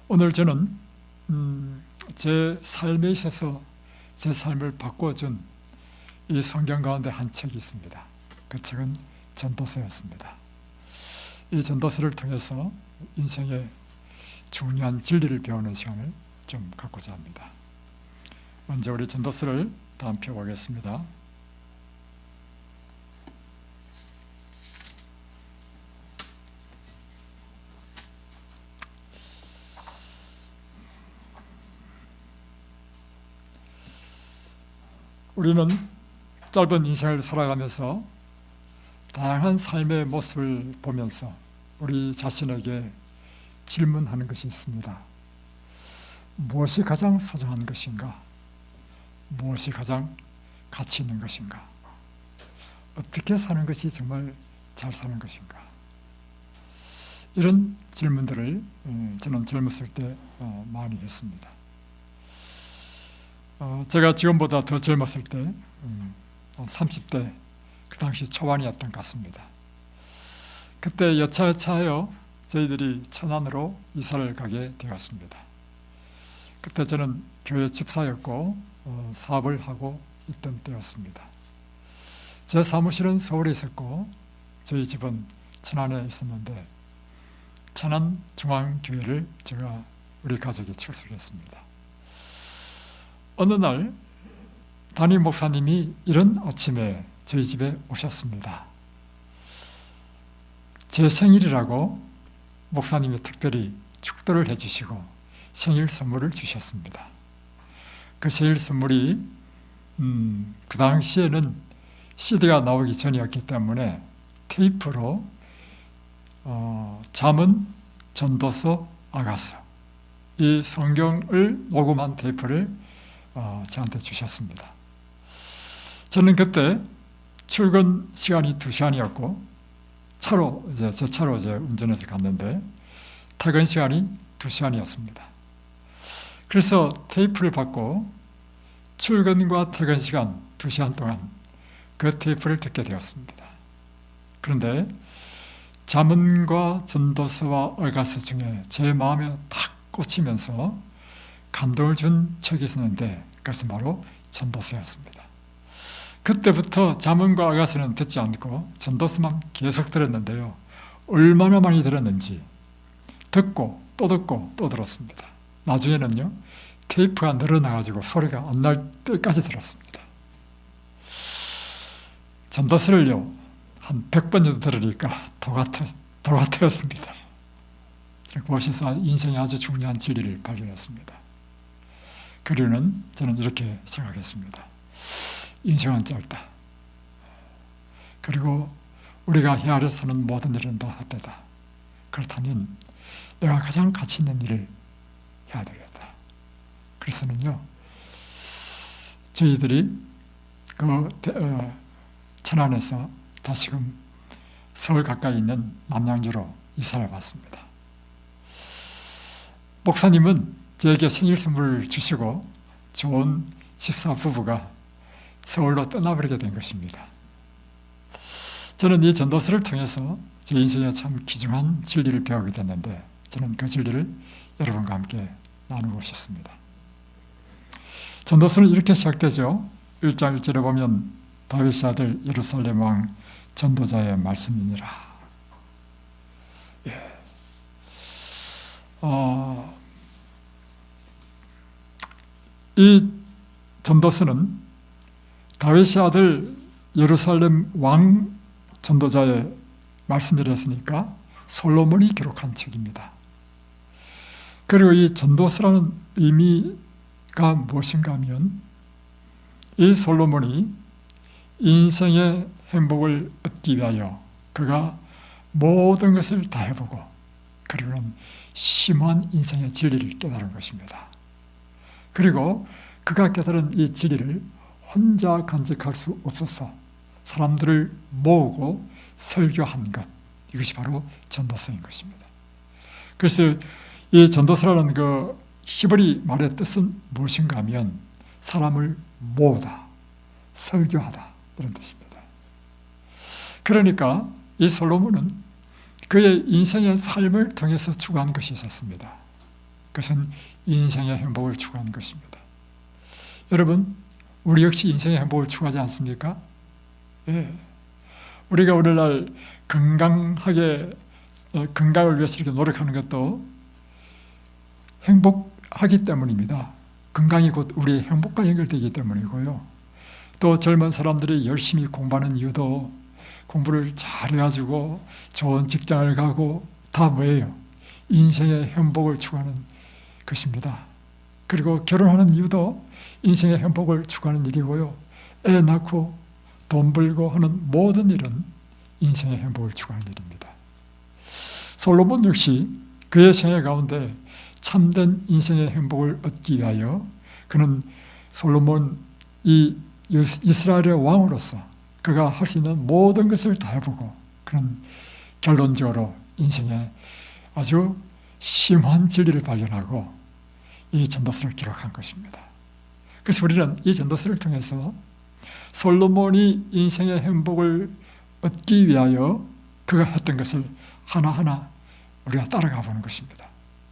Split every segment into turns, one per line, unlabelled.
오늘 저는 제 삶에 있어서 제 삶을 바꿔준 이 성경 가운데 한 책이 있습니다. 그 책은 전도서였습니다. 이 전도서를 통해서 인생의 중요한 진리를 배우는 시간을 좀 갖고자 합니다. 먼저 우리 전도서를 다 펴보겠습니다. 우리는 짧은 인생을 살아가면서 다양한 삶의 모습을 보면서 우리 자신에게 질문하는 것이 있습니다. 무엇이 가장 소중한 것인가? 무엇이 가장 가치 있는 것인가? 어떻게 사는 것이 정말 잘 사는 것인가? 이런 질문들을 저는 젊었을 때 많이 했습니다. 제가 지금보다 더 젊었을 때 30대 그 당시 초반이었던 것 같습니다. 그때 여차여차하여 저희들이 천안으로 이사를 가게 되었습니다. 그때 저는 교회 집사였고 사업을 하고 있던 때였습니다. 제 사무실은 서울에 있었고 저희 집은 천안에 있었는데 천안중앙교회를 제가 우리 가족이 출석했습니다. 어느 날 담임 목사님이 이른 아침에 저희 집에 오셨습니다. 제 생일이라고 목사님이 특별히 축도를 해주시고 생일 선물을 주셨습니다. 그 생일 선물이 그 당시에는 CD가 나오기 전이었기 때문에 테이프로 잠언, 전도서, 아가서 이 성경을 녹음한 테이프를 저한테 주셨습니다. 저는 그때 출근 시간이 2시간이었고 제 차로 운전해서 갔는데 퇴근 시간이 2시간이었습니다. 그래서 테이프를 받고 출근과 퇴근 시간 2시간 동안 그 테이프를 듣게 되었습니다. 그런데 잠언과 전도서와 아가서 중에 제 마음에 탁 꽂히면서 감동을 준 책이 있었는데 그것은 바로 전도서였습니다. 그때부터 잠언과 아가서는 듣지 않고 전도서만 계속 들었는데요. 얼마나 많이 들었는지 듣고 또 듣고 또 들었습니다. 나중에는요 테이프가 늘어나가지고 소리가 안 날 때까지 들었습니다. 전도서를요 한 100번 정도 들으니까 도같았습니다. 그곳에서 인생의 아주 중요한 진리를 발견했습니다. 그리고는 저는 이렇게 생각했습니다. 인생은 짧다. 그리고 우리가 헤아려 사는 모든 일은 다 헛되다. 그렇다면 내가 가장 가치 있는 일을 해야 되겠다. 그래서는요 저희들이 천안에서 다시금 서울 가까이 있는 남양주로 이사를 왔습니다. 목사님은 저에게 생일 선물을 주시고 좋은 집사 부부가 서울로 떠나버리게 된 것입니다. 저는 이 전도서를 통해서 제 인생에 참 귀중한 진리를 배우게 됐는데 저는 그 진리를 여러분과 함께 나누고 싶습니다. 전도서는 이렇게 시작되죠. 1장 1절에 보면 다윗의 아들 예루살렘 왕 전도자의 말씀이니라. 예. 이 전도서는 다윗의 아들 예루살렘 왕 전도자의 말씀이라 했으니까 솔로몬이 기록한 책입니다. 그리고 이 전도서라는 의미가 무엇인가 하면 이 솔로몬이 인생의 행복을 얻기 위하여 그가 모든 것을 다 해보고 그리고는 심오한 인생의 진리를 깨달은 것입니다. 그리고 그가 깨달은 이 진리를 혼자 간직할 수 없어서 사람들을 모으고 설교한 것, 이것이 바로 전도서인 것입니다. 그래서 이 전도서라는 그 히브리 말의 뜻은 무엇인가 하면 사람을 모으다, 설교하다 이런 뜻입니다. 그러니까 이 솔로몬은 그의 인생의 삶을 통해서 추구한 것이 있었습니다. 그것은 인생의 행복을 추구하는 것입니다. 여러분, 우리 역시 인생의 행복을 추구하지 않습니까? 예. 우리가 오늘날 건강을 위해서 이렇게 노력하는 것도 행복하기 때문입니다. 건강이 곧 우리의 행복과 연결되기 때문이고요. 또 젊은 사람들이 열심히 공부하는 이유도 공부를 잘해가지고 좋은 직장을 가고 다 뭐예요? 인생의 행복을 추구하는 것입니다. 그리고 결혼하는 이유도 인생의 행복을 추구하는 일이고요. 애 낳고 돈 벌고 하는 모든 일은 인생의 행복을 추구하는 일입니다. 솔로몬 역시 그의 생애 가운데 참된 인생의 행복을 얻기 위하여 그는 솔로몬 이 이스라엘의 왕으로서 그가 할 수 있는 모든 것을 다 해보고 그는 결론적으로 인생에 아주 심한 진리를 발견하고 이 전도서를 기록한 것입니다. 그래서 우리는 이 전도서를 통해서 솔로몬이 인생의 행복을 얻기 위하여 그가 했던 것을 하나하나 우리가 따라가 보는 것입니다.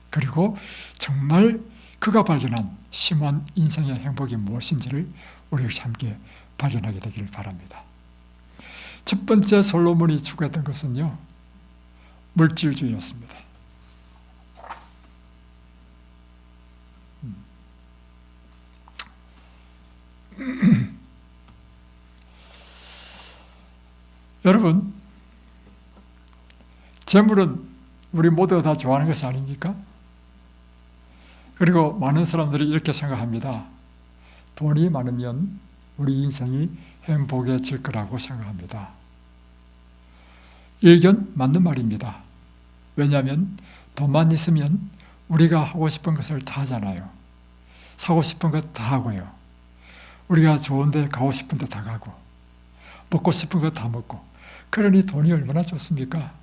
그리고 정말 그가 발견한 심오한 인생의 행복이 무엇인지를 우리 역시 함께 발견하게 되기를 바랍니다. 첫 번째 솔로몬이 추구했던 것은요, 물질주의였습니다. 여러분, 재물은 우리 모두가 다 좋아하는 것이 아닙니까? 그리고 많은 사람들이 이렇게 생각합니다. 돈이 많으면 우리 인생이 행복해질 거라고 생각합니다. 일견 맞는 말입니다. 왜냐하면 돈만 있으면 우리가 하고 싶은 것을 다 하잖아요. 사고 싶은 것 다 하고요. 우리가 좋은 데 가고 싶은 데 다 가고 먹고 싶은 것 다 먹고, 그러니 돈이 얼마나 좋습니까?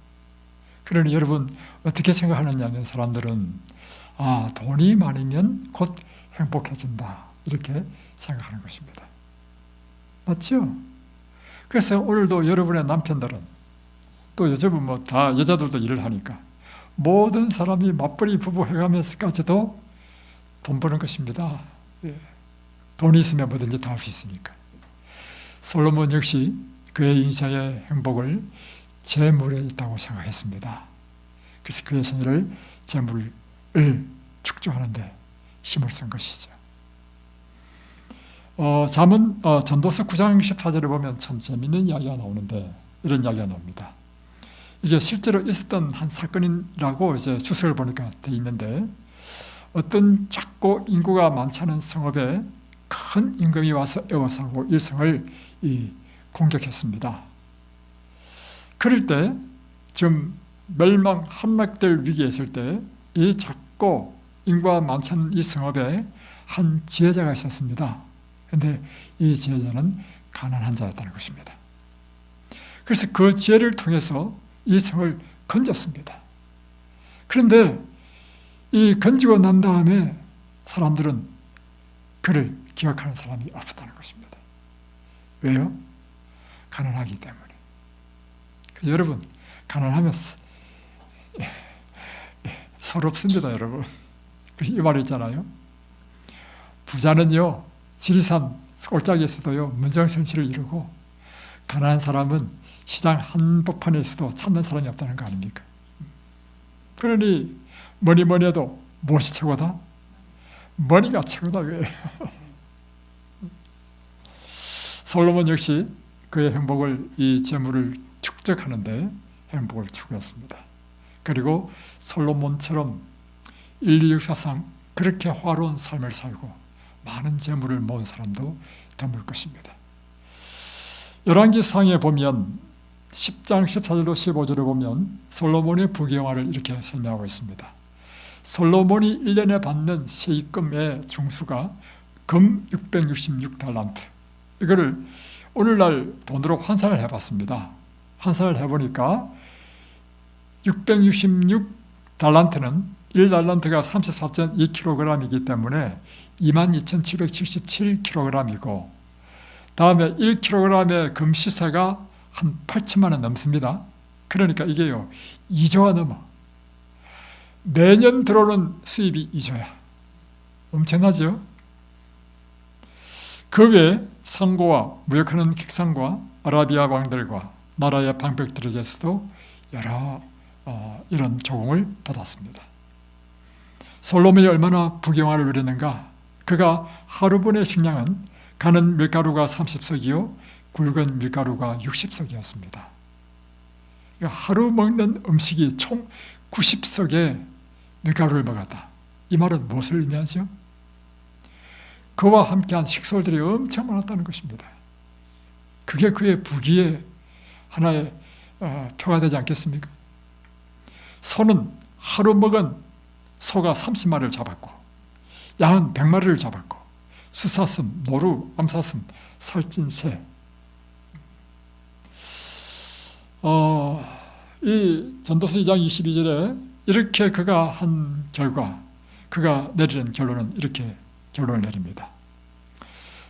그러니 여러분 어떻게 생각하느냐면 사람들은 돈이 많으면 곧 행복해진다 이렇게 생각하는 것입니다. 맞죠? 그래서 오늘도 여러분의 남편들은 또 요즘은 뭐 다 여자들도 일을 하니까 모든 사람이 맞벌이 부부 해가면서까지도 돈 버는 것입니다. 예. 돈이 있으면 뭐든지 다 할 수 있으니까. 솔로몬 역시 그의 인생의 행복을 재물에 있다고 생각했습니다. 그래서 그의 생애를 재물을 축적하는 데 힘을 쓴 것이죠. 전도서 9장 14절에 보면 참 재미있는 이야기가 나오는데 이런 이야기가 나옵니다. 이게 실제로 있었던 한 사건이라고 이제 주석을 보니까 돼 있는데, 어떤 작고 인구가 많지 않은 성읍에 큰 임금이 와서 에워싸고 이 성을 공격했습니다. 그럴 때 좀 함락될 위기에 있을 때 이 작고 인구가 많지 않은 이 성읍에 한 지혜자가 있었습니다. 그런데 이 지혜자는 가난한 자였다는 것입니다. 그래서 그 지혜를 통해서 이 성을 건졌습니다. 그런데 이 건지고 난 다음에 사람들은 그를 기억하는 사람이 없었다는 것입니다. 왜요? 가난하기 때문에. 그래서 여러분, 가난하면 서럽습니다, 여러분. 그래서 이 말이 있잖아요. 부자는요, 지리산 골짜기에서도요, 문정성시를 이루고, 가난한 사람은 시장 한복판에서도 찾는 사람이 없다는 거 아닙니까? 그러니 뭐니 해도 무엇이 최고다? 머리가 최고다, 그래요. 솔로몬 역시 그의 행복을, 이 재물을 축적하는데 행복을 추구했습니다. 그리고 솔로몬처럼 인류 역사상 그렇게 화려한 삶을 살고 많은 재물을 모은 사람도 드물 것입니다. 열왕기상에 보면 10장 14절로 15절을 보면 솔로몬의 부귀영화를 이렇게 설명하고 있습니다. 솔로몬이 1년에 받는 세입금의 중수가 금 666달란트. 이거를 오늘날 돈으로 환산을 해봤습니다. 환산을 해보니까 666달란트는 1달란트가 34.2kg이기 때문에 22,777kg이고, 다음에 1kg의 금 시세가 한 8천만 원 넘습니다. 그러니까 이게요 2조가 넘어. 매년 들어오는 수입이 2조야. 엄청나죠? 그 외에 상고와 무역하는 객상과 아라비아 왕들과 나라의 방백들에게서도 여러 이런 조공을 받았습니다. 솔로몬이 얼마나 부경화를 누렸는가. 그가 하루분의 식량은 가는 밀가루가 30석이요 굵은 밀가루가 60석이었습니다. 하루 먹는 음식이 총 90석의 밀가루를 먹었다. 이 말은 무엇을 의미하죠? 그와 함께한 식솔들이 엄청 많았다는 것입니다. 그게 그의 부귀의 하나의 표가 되지 않겠습니까? 소는 하루 먹은 소가 30마리를 잡았고 양은 100마리를 잡았고 수사슴, 노루, 암사슴, 살찐 새. 이 전도서 2장 22절에 이렇게 그가 한 결과, 그가 내리는 결론은 이렇게 결론을 내립니다.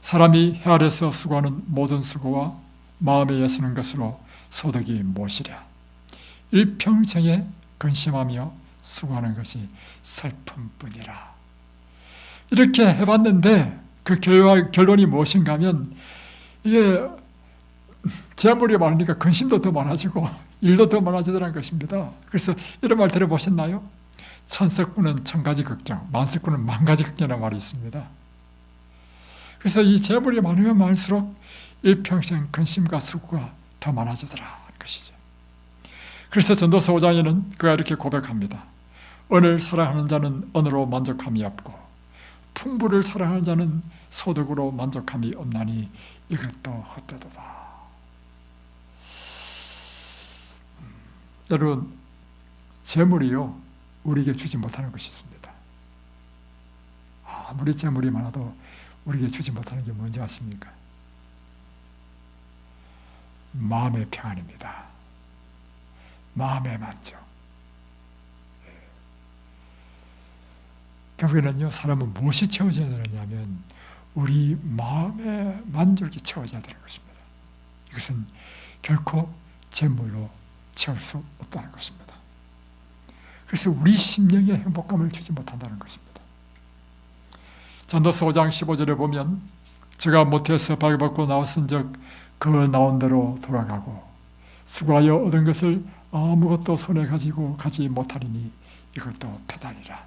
사람이 해 아래서 수고하는 모든 수고와 마음에 애쓰는 것으로 소득이 무엇이랴. 일평생에 근심하며 수고하는 것이 슬픔뿐이라. 이렇게 해봤는데 그 결론이 무엇인가 하면 이게 재물이 많으니까 근심도 더 많아지고 일도 더 많아지더라는 것입니다. 그래서 이런 말 들어보셨나요? 천석꾼은 천가지 걱정, 만석꾼은 만가지 걱정이라는 말이 있습니다. 그래서 이 재물이 많으면 많을수록 일평생 근심과 수고가 더 많아지더라 하는 것이죠. 그래서 전도서 5장에는 그가 이렇게 고백합니다. 은을 사랑하는 자는 은으로 만족함이 없고 풍부를 사랑하는 자는 소득으로 만족함이 없나니 이것도 헛되도다. 여러분, 재물이요 우리에게 주지 못하는 것이 있습니다. 아무리 재물이 많아도 우리에게 주지 못하는 게 뭔지 아십니까? 마음의 평안입니다. 마음의 만족. 결국에는요, 사람은 무엇이 채워져야 되느냐면 우리 마음의 만족이 채워져야 되는 것입니다. 이것은 결코 재물로 채울 수 없다는 것입니다. 그래서 우리 심령에 행복감을 주지 못한다는 것입니다. 전도서 5장 15절에 보면 저가 모태에서 발받고 나왔은즉 그 나온 대로 돌아가고 수고하여 얻은 것을 아무것도 손에 가지고 가지 못하리니 이것도 패단이라.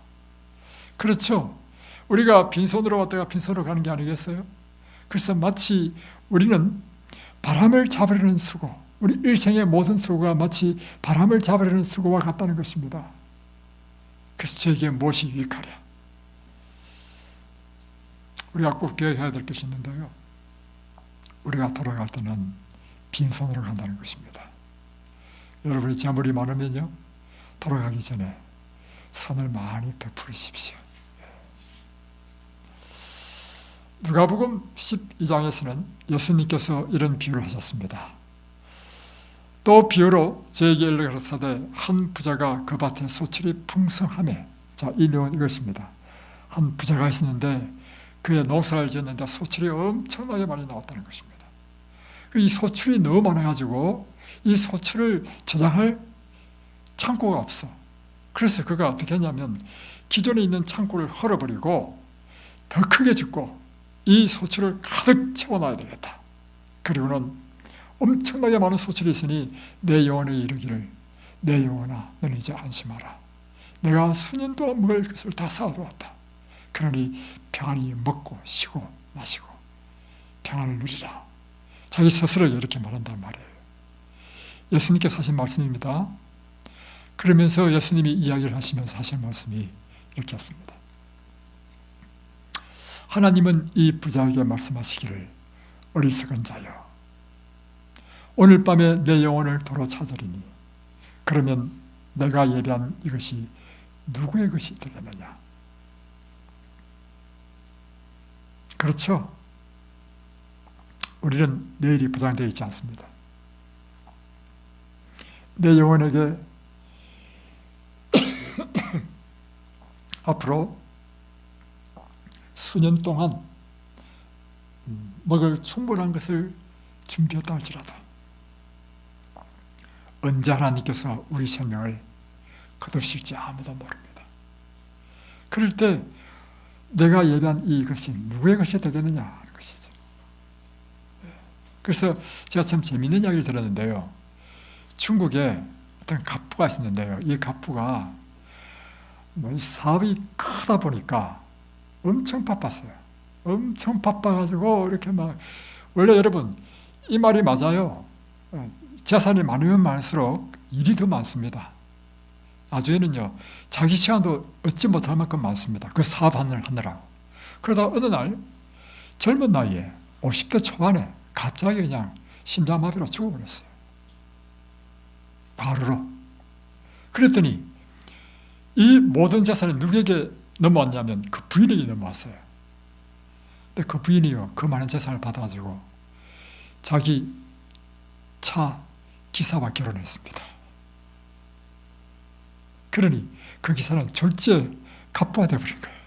그렇죠. 우리가 빈손으로 왔다가 빈손으로 가는 게 아니겠어요? 그래서 마치 우리는 바람을 잡으려는 수고, 우리 일생의 모든 수고가 마치 바람을 잡으려는 수고와 같다는 것입니다. 그래서 저에게 무엇이 유익하랴? 우리가 꼭 기억해야 될 것이 있는데요, 우리가 돌아갈 때는 빈손으로 간다는 것입니다. 여러분이 재물이 많으면요, 돌아가기 전에 선을 많이 베푸십시오. 누가복음 12장에서는 예수님께서 이런 비유를 하셨습니다. 또 비유로 저에게 일러 가라사대 한 부자가 그 밭에 소출이 풍성하매. 자, 이 내용은 이것입니다. 한 부자가 있었는데 그의 농사를 지었는데 소출이 엄청나게 많이 나왔다는 것입니다. 이 소출이 너무 많아가지고 이 소출을 저장할 창고가 없어. 그래서 그가 어떻게 했냐면 기존에 있는 창고를 헐어버리고 더 크게 짓고 이 소출을 가득 채워놔야 되겠다. 그리고는 엄청나게 많은 소출이 있으니 내 영혼에 이르기를 내 영혼아 너는 이제 안심하라. 내가 수년 동안 먹을 것을 다 쌓아두었다. 그러니 평안히 먹고 쉬고 마시고 평안을 누리라. 자기 스스로에게 이렇게 말한단 말이에요. 예수님께서 하신 말씀입니다. 그러면서 예수님이 이야기를 하시면서 하신 말씀이 이렇게 했습니다. 하나님은 이 부자에게 말씀하시기를 어리석은 자여 오늘 밤에 내 영혼을 도로 찾으리니 그러면 내가 예비한 이것이 누구의 것이 되겠느냐. 그렇죠. 우리는 내일이 보장되어 있지 않습니다. 내 영혼에게 앞으로 수년 동안 먹을 충분한 것을 준비했다 할지라도 언제 하나님께서 우리 생명을 거두실지 아무도 모릅니다. 그럴 때 내가 예배한 이것이 누구의 것이 되겠느냐 하는 것이죠. 그래서 제가 참 재미있는 이야기를 들었는데요. 중국에 어떤 갑부가 있었는데요. 이 갑부가 뭐 사업이 크다 보니까 엄청 바빴어요. 엄청 바빠가지고 이렇게 막, 원래 여러분 이 말이 맞아요. 재산이 많으면 많을수록 일이 더 많습니다. 나중에는요, 자기 시간도 얻지 못할 만큼 많습니다. 그 사업 하느라고. 그러다 어느 날 젊은 나이에 50대 초반에 갑자기 그냥 심장마비로 죽어버렸어요. 바로로. 그랬더니 이 모든 재산이 누구에게 넘어왔냐면 그 부인에게 넘어왔어요. 근데 그 부인이요, 그 많은 재산을 받아가지고 자기 차 기사와 결혼했습니다. 그러니 그 기사는 졸지에 갑부가 되어버린 거예요.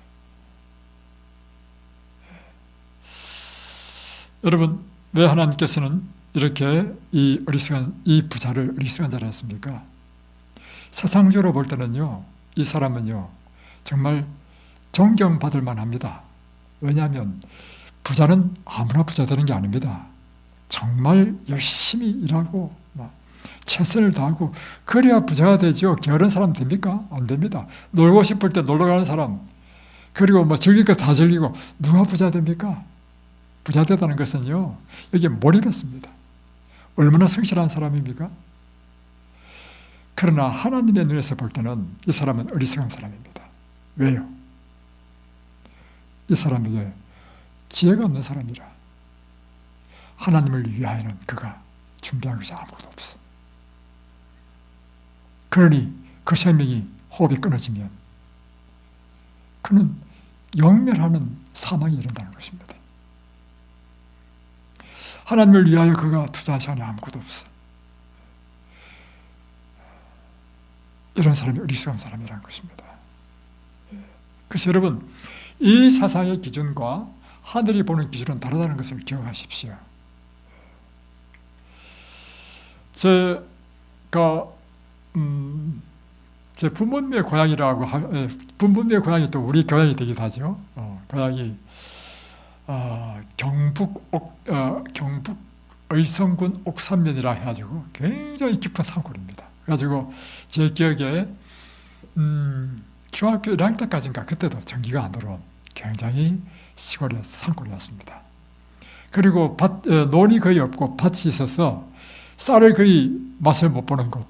여러분, 왜 하나님께서는 이렇게 이 어리석은 이 부자를 어리석은 자라 했습니까? 세상적으로 볼 때는요, 이 사람은요 정말 존경받을 만합니다. 왜냐하면 부자는 아무나 부자 되는 게 아닙니다. 정말 열심히 일하고 최선을 다하고 그래야 부자가 되죠. 게으른 사람 됩니까? 안 됩니다. 놀고 싶을 때 놀러 가는 사람, 그리고 뭐 즐길 거 다 즐기고 누가 부자 됩니까? 부자 되다는 것은요, 여기에 몰입했습니다. 얼마나 성실한 사람입니까? 그러나 하나님의 눈에서 볼 때는 이 사람은 어리석은 사람입니다. 왜요? 이 사람에게 지혜가 없는 사람이라. 하나님을 위하여는 그가 준비한 것이 아무것도 없어. 그러니 그 생명이 호흡이 끊어지면 그는 영멸하는 사망이 이른다는 것입니다. 하나님을 위하여 그가 투자한 시간이 아무것도 없어. 이런 사람이 어리석은 사람이라는 것입니다. 그래서 여러분, 이 세상의 기준과 하늘이 보는 기준은 다르다는 것을 기억하십시오. 제 부모님의 고향이라고 부모님의 고향이 또 우리 고향이 되기도 하죠. 고향이 경북 의성군 옥산면이라 해가지고 굉장히 깊은 산골입니다. 그래가지고 제 기억에 중학교 1학년 때까지인가 그때도 전기가 안 들어온 굉장히 시골의 산골이었습니다. 그리고 논이 거의 없고 밭이 있어서 쌀을 거의 맛을 못 보는 곳.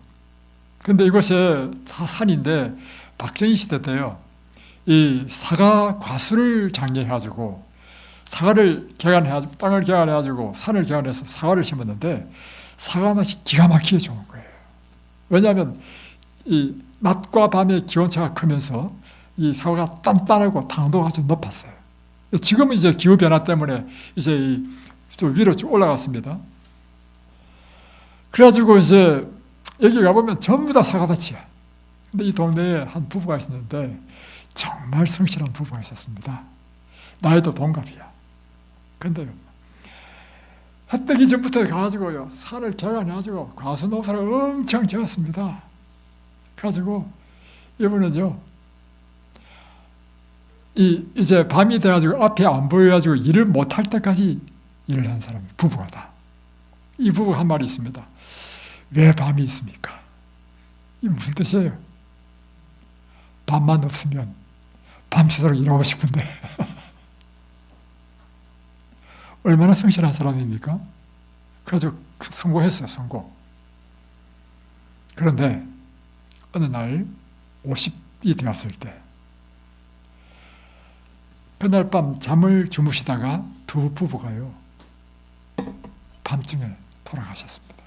근데 이곳이 다 산인데 박정희 시대 때요, 이 사과 과수를 장려해가지고 사과를 개간해가지고 땅을 개간해가지고 산을 개간해서 사과를 심었는데 사과 맛이 기가 막히게 좋은 거예요. 왜냐하면 이 낮과 밤의 기온차가 크면서 이 사과가 단단하고 당도가 아주 높았어요. 지금은 이제 기후 변화 때문에 이제 좀 위로 쭉 올라갔습니다. 그래가지고 이제 여기 가보면 전부 다 사과밭이야. 근데 이 동네에 한 부부가 있었는데 정말 성실한 부부가 있었습니다. 나이도 동갑이야. 근데요, 해 뜨기 전부터 가가지고요, 산을 개간해가지고 과수 농사를 엄청 지었습니다. 그래가지고 이분은요, 이제 밤이 돼가지고 앞에 안 보여가지고 일을 못할 때까지 일을 한 사람이 부부가 다. 이 부부가 한 말이 있습니다. 왜 밤이 있습니까? 이게 무슨 뜻이에요? 밤만 없으면 밤새도록 일하고 싶은데 얼마나 성실한 사람입니까? 그래서 성공했어요. 성공. 그런데 어느 날 50이 되었을 때 그날 밤 잠을 주무시다가 두 부부가요, 밤중에 돌아가셨습니다.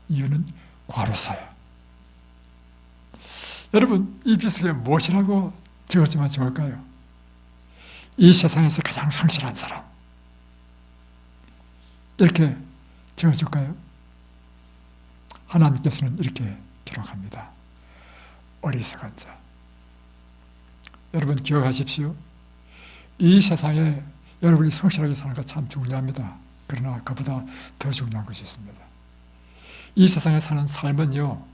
이유는 과로사야. 여러분, 이 비석에 무엇이라고 적어주면 좋을까요? 이 세상에서 가장 성실한 사람, 이렇게 적어줄까요? 하나님께서는 이렇게 기록합니다. 어리석은 자. 여러분 기억하십시오. 이 세상에 여러분이 성실하게 사는 것 참 중요합니다. 그러나 그보다 더 중요한 것이 있습니다. 이 세상에 사는 삶은요,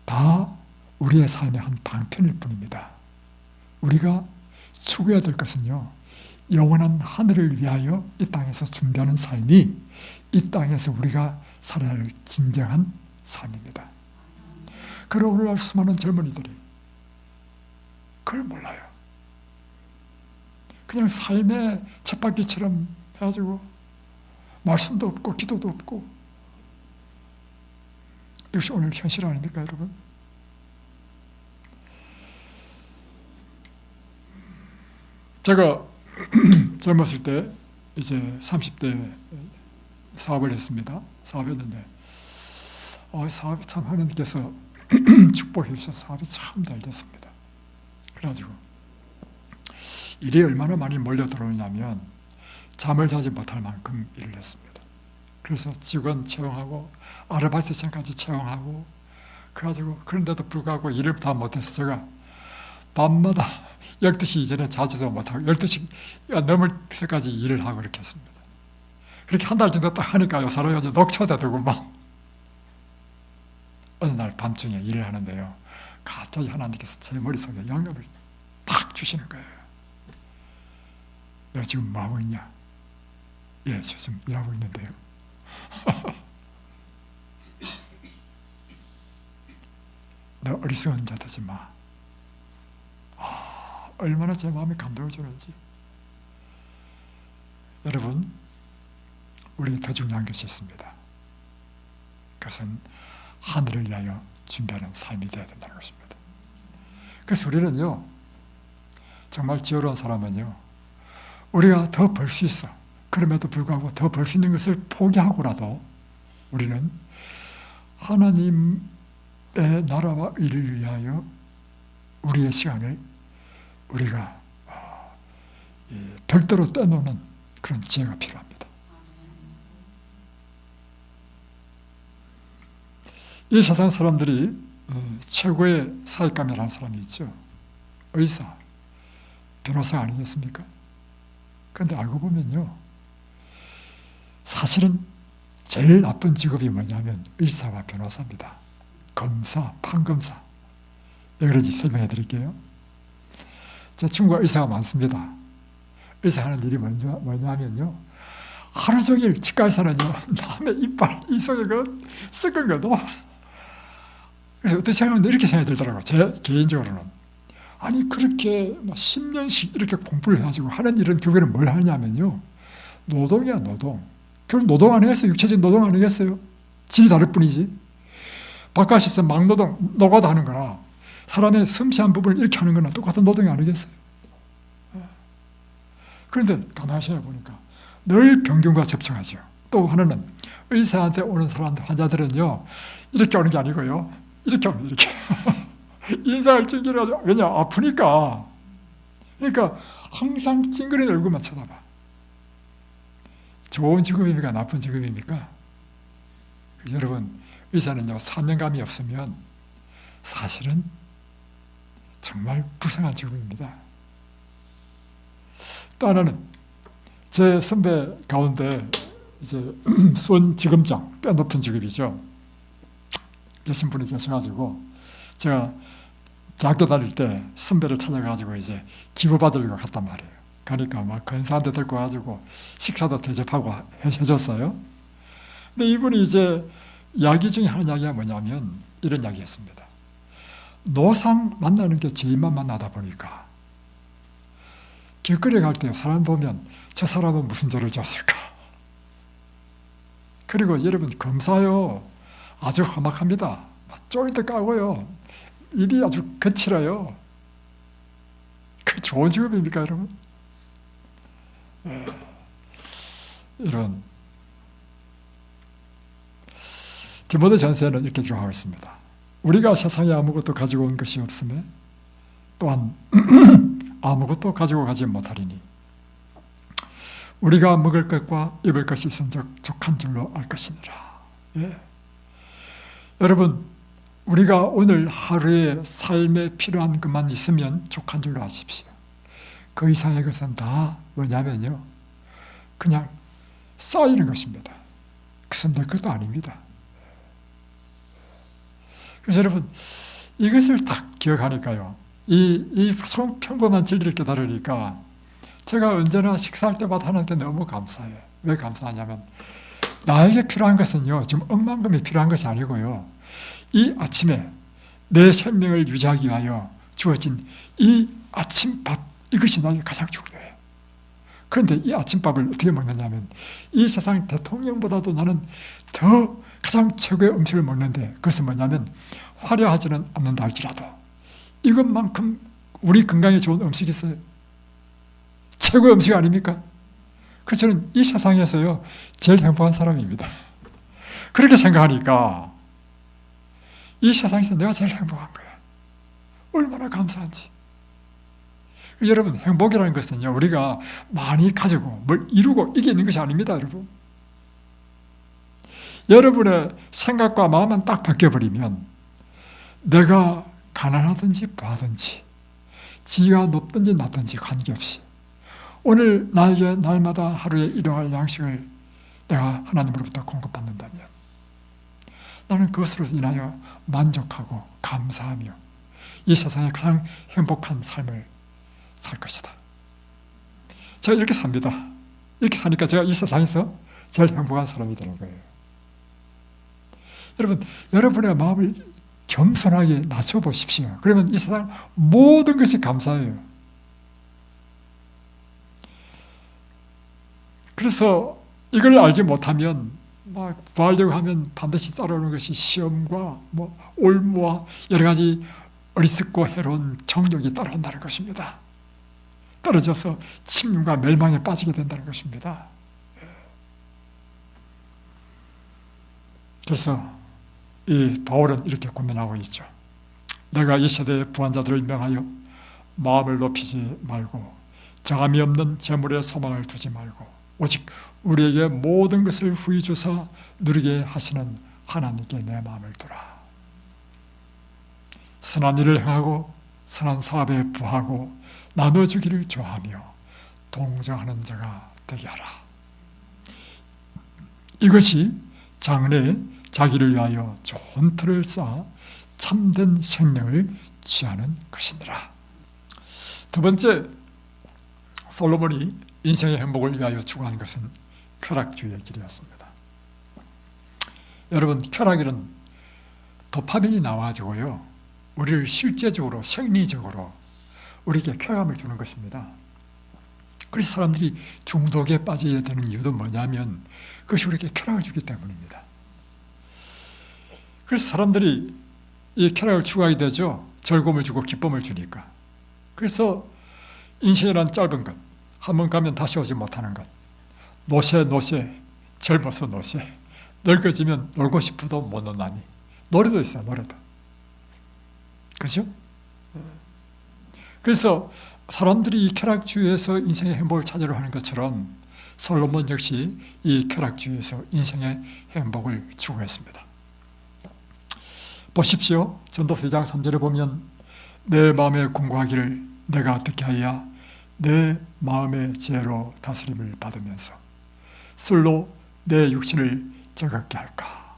다 우리의 삶의 한 방편일 뿐입니다. 우리가 추구해야 될 것은요, 영원한 하늘을 위하여 이 땅에서 준비하는 삶이 이 땅에서 우리가 살아야 할 진정한 삶입니다. 그러나 오늘날 수많은 젊은이들이 그걸 몰라요. 그냥 삶의 쳇바퀴처럼 해가지고 말씀도 없고 기도도 없고, 이것이 오늘 현실 아닙니까, 여러분? 제가 젊었을 때 이제 30대 사업을 했습니다. 사업했는데 사업이 참 하나님께서 축복해 주셔서 사업이 참 잘 됐습니다. 그래가지고 일이 얼마나 많이 몰려 들어오냐면 잠을 자지 못할 만큼 일을 했습니다. 그래서 직원 채용하고 아르바이트생까지 채용하고, 그래가지고 그런데도 불구하고 일을 다 못해서 제가 밤마다 12시 이전에 자지도 못하고 12시 넘을 때까지 일을 하고 그렇게 했습니다. 그렇게 한 달 정도 딱 하니까요, 사람이 이제 녹초되고 막. 어느 날 밤중에 일을 하는데요, 갑자기 하나님께서 제 머릿속에 영감을 팍 주시는 거예요. 너 지금 뭐하고 있냐? 예, 저 지금 일하고 있는데요. 너 어리석은 자 되지 마. 얼마나 제 마음에 감동을 주는지. 여러분, 우리 더 중요한 것이 있습니다. 그것은 하늘을 위하여 준비하는 삶이 되어야 된다는 것입니다. 그래서 우리는요, 정말 지혜로운 사람은요, 우리가 더 벌 수 있어. 그럼에도 불구하고 더 벌 수 있는 것을 포기하고라도 우리는 하나님의 나라와 일을 위하여 우리의 시간을 우리가 별도로 떼놓는 그런 지혜가 필요합니다. 이 세상 사람들이 최고의 사익감이라는 사람이 있죠. 의사, 변호사 아니겠습니까? 그런데 알고 보면요, 사실은 제일 나쁜 직업이 뭐냐면 의사와 변호사입니다. 검사, 판검사. 왜 그런지 설명해 드릴게요. 제 친구가 의사가 많습니다. 의사하는 일이 뭐냐면요, 하루 종일 치과에서는요, 남의 이빨, 이 속에 그 썩은 거 너무. 그래서 어떻게 생각하면 이렇게 생각이 들더라고요. 제 개인적으로는. 아니, 그렇게 10년씩 이렇게 공부를 해가지고 하는 일은 결국에는 뭘 하냐면요, 노동이야, 노동. 결국 노동 아니겠어요? 육체적인 노동 아니겠어요? 질이 다를 뿐이지. 바깥에서 막노동, 노가다 하는 거나 사람의 섬세한 부분을 이렇게 하는 거나 똑같은 노동이 아니겠어요? 그런데 가만히 보니까 늘 병균과 접촉하죠. 또 하나는 의사한테 오는 사람들, 환자들은요, 이렇게 오는 게 아니고요, 이렇게 옵니다. 이렇게. 인상을 찡그려가지고, 왜냐? 아프니까. 그러니까 항상 찡그린 얼굴만 쳐다봐. 좋은 직업입니까? 나쁜 직업입니까? 여러분, 의사는요, 사명감이 없으면 사실은 정말 불쌍한 직업입니다. 또 하나는 제 선배 가운데 이제 수원지검장, 꽤 높은 직업이죠. 계신 분이 계셔가지고 제가 대학교 다닐 때 선배를 찾아가지고 이제 기부받으려고 갔단 말이에요. 가니까 막 권사한테 데리고 가지고 식사도 대접하고 해줬어요. 근데 이분이 이제 이야기 중에 하는 이야기가 뭐냐면 이런 이야기였습니다. 노상 만나는 게 죄인만 만나다 보니까 길거리에 갈 때 사람 보면 저 사람은 무슨 죄를 졌을까? 그리고 여러분, 검사요, 아주 험악합니다. 쪼리도 까고요. 일이 아주 거칠어요. 그 좋은 직업입니까, 여러분? 이런 디모데 전서에는 이렇게 기록하고 있습니다. 우리가 세상에 아무것도 가지고 온 것이 없음에 또한 아무것도 가지고 가지 못하리니 우리가 먹을 것과 입을 것이 있은즉 족한 줄로 알 것이니라. 예. 여러분, 우리가 오늘 하루에 삶에 필요한 것만 있으면 족한 줄로 아십시오. 그 이상의 것은 다 뭐냐면요, 그냥 쌓이는 것입니다. 그것은 내 것도 아닙니다. 그래서 여러분, 이것을 딱 기억하니까요, 이 평범한 진리를 깨달으니까 제가 언제나 식사할 때마다 하나님께 너무 감사해요. 왜 감사하냐면 나에게 필요한 것은요, 지금 억만금이 필요한 것이 아니고요, 이 아침에 내 생명을 유지하기 위하여 주어진 이 아침밥, 이것이 나에게 가장 중요해요. 그런데 이 아침밥을 어떻게 먹느냐면 이 세상 대통령보다도 나는 더 가장 최고의 음식을 먹는데, 그것은 뭐냐면 화려하지는 않는다 할지라도 이것만큼 우리 건강에 좋은 음식이 있어요? 최고의 음식 아닙니까? 그래서 저는 이 세상에서요 제일 행복한 사람입니다. 그렇게 생각하니까 이 세상에서 내가 제일 행복한 거야. 얼마나 감사한지. 여러분, 행복이라는 것은요, 우리가 많이 가지고 뭘 이루고 이게 있는 것이 아닙니다. 여러분, 여러분의 생각과 마음만 딱 바뀌어버리면 내가 가난하든지 부하든지 지위가 높든지 낮든지 관계없이 오늘 나에게 날마다 하루에 일용할 양식을 내가 하나님으로부터 공급받는다면 나는 그것으로 인하여 만족하고 감사하며 이 세상에 가장 행복한 삶을 살 것이다. 제가 이렇게 삽니다. 이렇게 사니까 제가 이 세상에서 제일 행복한 사람이 되는 거예요. 여러분, 여러분의 마음을 겸손하게 낮춰보십시오. 그러면 이 세상 모든 것이 감사해요. 그래서 이걸 알지 못하면 막 구하려고 하면 반드시 따라오는 것이 시험과 올무와 여러 가지 어리석고 해로운 정욕이 따라온다는 것입니다. 떨어져서 침륜과 멸망에 빠지게 된다는 것입니다. 그래서 이 바울은 이렇게 고민하고 있죠. 내가 이 세대의 부한자들을 명하여 마음을 높이지 말고 정함이 없는 재물에 소망을 두지 말고 오직 우리에게 모든 것을 후히 주사 누리게 하시는 하나님께 내 마음을 두라. 선한 일을 행하고 선한 사업에 부하고 나눠주기를 좋아하며 동정하는 자가 되게 하라. 이것이 장래에 자기를 위하여 좋은 틀을 쌓아 참된 생명을 취하는 것이니라. 두 번째, 솔로몬이 인생의 행복을 위하여 추구한 것은 쾌락주의의 길이었습니다. 여러분, 쾌락이란 도파민이 나와가지고요, 우리를 실제적으로 생리적으로 우리에게 쾌감을 주는 것입니다. 그래서 사람들이 중독에 빠지게 되는 이유도 뭐냐면 그것이 우리에게 쾌락을 주기 때문입니다. 그래서 사람들이 이 쾌락을 추구하게 되죠. 즐거움을 주고 기쁨을 주니까. 그래서 인생이란 짧은 것, 한번 가면 다시 오지 못하는 것, 노세 젊어서 노세, 늙어지면 놀고 싶어도 못 논다니. 노래도 있어요. 노래도. 그렇죠? 그래서 사람들이 이 쾌락주의에서 인생의 행복을 찾으려 하는 것처럼 솔로몬 역시 이 쾌락주의에서 인생의 행복을 추구했습니다. 보십시오. 전도서 2장 3절에 보면 내 마음에 궁구하기를 내가 어떻게 하여야 내 마음의 지혜로 다스림을 받으면서 술로 내 육신을 즐겁게 할까?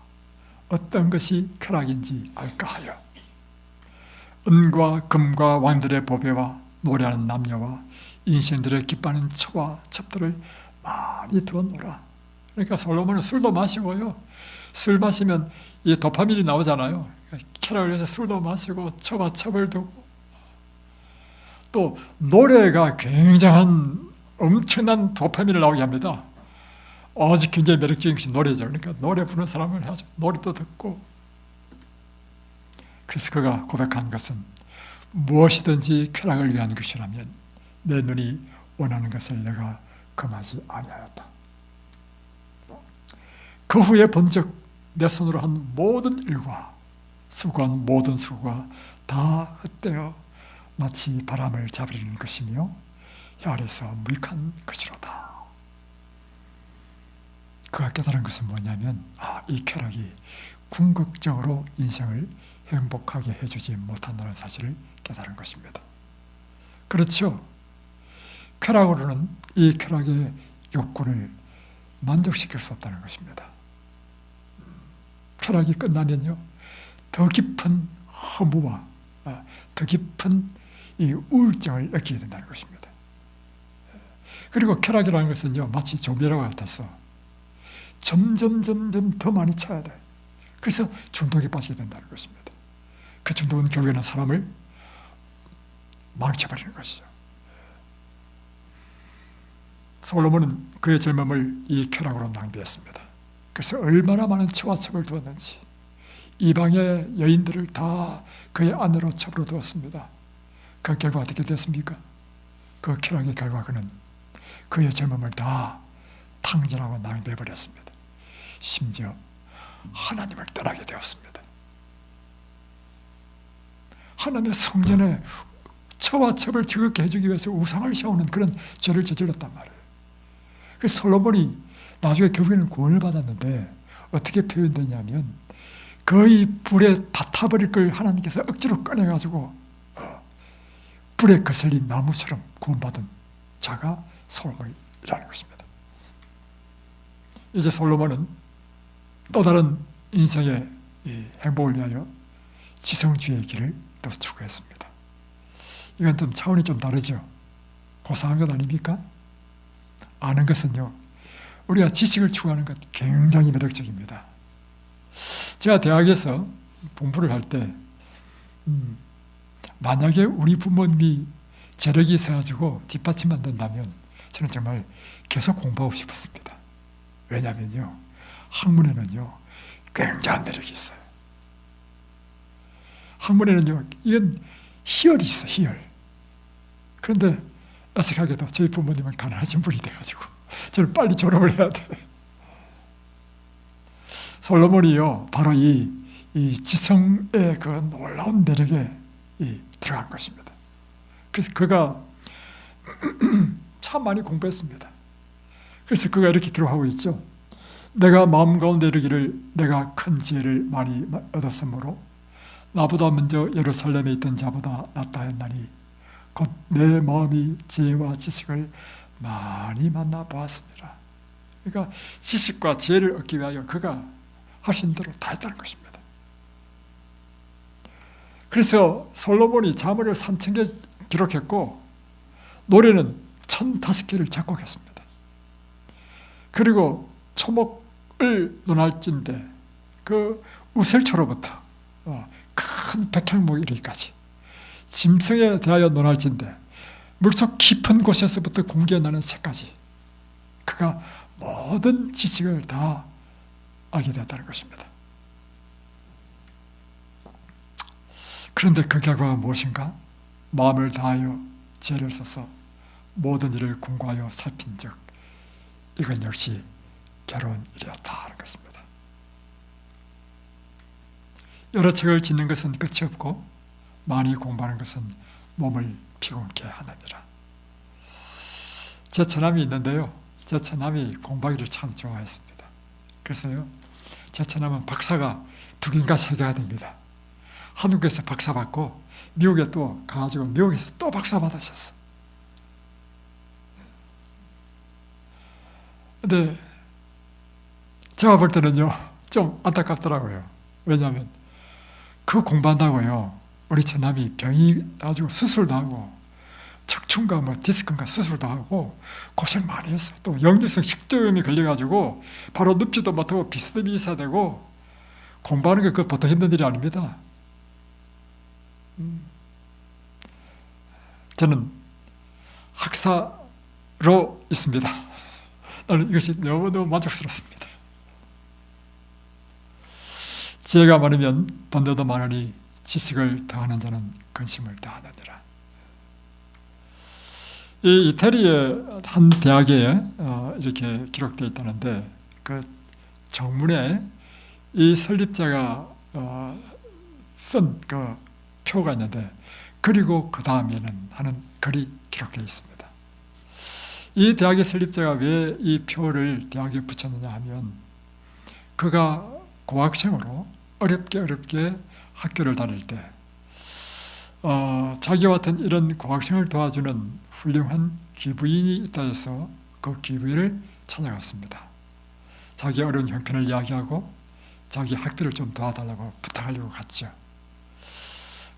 어떤 것이 쾌락인지 알까 하여 은과 금과 왕들의 보배와 노래하는 남녀와 인생들의 기뻐하는 처와 첩들을 많이 두어놓으라. 그러니까 솔로몬은 술도 마시고요, 술 마시면 이 도파민이 나오잖아요. 쾌락을 위해서 술도 마시고 처와 첩을 두고, 또 노래가 굉장한 엄청난 도파민을 나오게 합니다. 아주 굉장히 매력적인 것이 노래죠. 그러니까 노래 부르는 사람을 하죠. 노래도 듣고. 그래서 그가 고백한 것은 무엇이든지 쾌락을 위한 것이라면 내 눈이 원하는 것을 내가 금하지 아니하였다. 그 후에 번쩍 내 손으로 한 모든 일과 수고한 모든 수고가 다 헛되어 마치 바람을 잡으려는 것이며 혀 아래서 무익한 것이로다. 그가 깨달은 것은 뭐냐면 이 쾌락이 궁극적으로 인생을 행복하게 해주지 못한다는 사실을 깨달은 것입니다. 그렇죠? 쾌락으로는 이 쾌락의 욕구를 만족시킬 수 없다는 것입니다. 쾌락이 끝나면요, 더 깊은 허무와 더 깊은 이 우울증을 느끼게 된다는 것입니다. 그리고 쾌락이라는 것은요, 마치 좀비라고 같아서 점점 더 많이 차야 돼. 그래서 중독에 빠지게 된다는 것입니다. 그 중독은 결국에는 사람을 망쳐버리는 것이죠. 솔로몬은 그의 젊음을 이 쾌락으로 낭비했습니다. 그래서 얼마나 많은 처와첩을 두었는지 이방의 여인들을 다 그의 아내로 쳐들어두었습니다. 그 결과 어떻게 됐습니까? 그 쾌락의 결과 그는 그의 젊음을 다 탕진하고 낭비해버렸습니다. 심지어 하나님을 떠나게 되었습니다. 하나님의 성전에 처와 첩을 즐겁게 해주기 위해서 우상을 세우는 그런 죄를 저질렀단 말이에요. 그래서 솔로몬이 나중에 결국에는 구원을 받았는데 어떻게 표현되냐면 거의 불에 다 타버릴 걸 하나님께서 억지로 꺼내가지고 불에 거슬린 나무처럼 구원받은 자가 솔로몬이라는 것입니다. 이제 솔로몬은 또 다른 인생의 행복을 위하여 지성주의의 길을 또 추구했습니다. 이건 좀 차원이 좀 다르죠. 고상한 것 아닙니까? 아는 것은요, 우리가 지식을 추구하는 것 굉장히 매력적입니다. 제가 대학에서 공부를 할 때 만약에 우리 부모님이 재력이 있어가지고 뒷받침만 된다면 저는 정말 계속 공부하고 싶었습니다. 왜냐하면요, 학문에는요 굉장한 매력이 있어요. 학문에는요 이건 희열이 있어요. 희열. 그런데 어색하게도 저희 부모님은 가난하신 분이 돼가지고 저는 빨리 졸업을 해야 돼. 솔로몬이요 바로 이 지성의 그 놀라운 매력에 들어간 것입니다. 그래서 그가 참 많이 공부했습니다. 그래서 그가 이렇게 기록하고 있죠. 내가 마음 가운데 이르기를 내가 큰 지혜를 많이 얻었으므로 나보다 먼저 예루살렘에 있던 자보다 낫다 했나니 곧 내 마음이 지혜와 지식을 많이 만나보았습니다. 그러니까 지식과 지혜를 얻기 위하여 그가 하신 대로 다 했다는 것입니다. 그래서 솔로몬이 자문을 3000개 기록했고 노래는 1005개를 작곡했습니다. 그리고 초목을 논할진대 그 우슬초로부터 큰 백향목 이르기까지 짐승에 대하여 논할진대 물속 깊은 곳에서부터 공기가 나는 새까지 그가 모든 지식을 다 알게 되었다는 것입니다. 그런데 그 결과가 무엇인가? 마음을 다하여 지혜를 써서 모든 일을 궁구하여 살핀 즉 이건 역시 괴로운 일이었다 하는 것입니다. 여러 책을 짓는 것은 끝이 없고 많이 공부하는 것은 몸을 피곤케 하느니라. 제 처남이 있는데요, 제 처남이 공부하기를 참 좋아했습니다. 그래서요 제 처남은 박사가 2개인가 3개가 됩니다. 한국에서 박사 받고 미국에 또 가가지고 미국에서 또 박사 받으셨어. 근데 제가 볼 때는요 좀 안타깝더라고요. 왜냐하면 그 공부한다고요 우리 처남이 병이 가지고 수술도 하고 척추인가 뭐 디스크인가 수술도 하고 고생 많이 했어. 또 역류성 식도염이 걸려가지고 바로 눕지도 못하고 비스듬히 있어야 되고 공부하는 게 그 보통 힘든 일이 아닙니다. 저는 학사로 있습니다. 나는 이것이 너무너무 만족스럽습니다. 지혜가 많으면 번뇌도 많으니 지식을 더하는 자는 근심을 더하느니라. 이 이태리의 한 대학에 이렇게 기록되어 있다는데 그 정문에 이 설립자가 쓴 그 표가 있는데 그리고 그 다음에는 하는 글이 기록되어 있습니다. 이 대학의 설립자가 왜 이 표를 대학에 붙였느냐 하면 그가 고학생으로 어렵게 학교를 다닐 때 자기와 같은 이런 고학생을 도와주는 훌륭한 기부인이 있다 해서 그 기부인을 찾아갔습니다. 자기 어려운 형편을 이야기하고 자기 학비를 좀 도와달라고 부탁하려고 갔죠.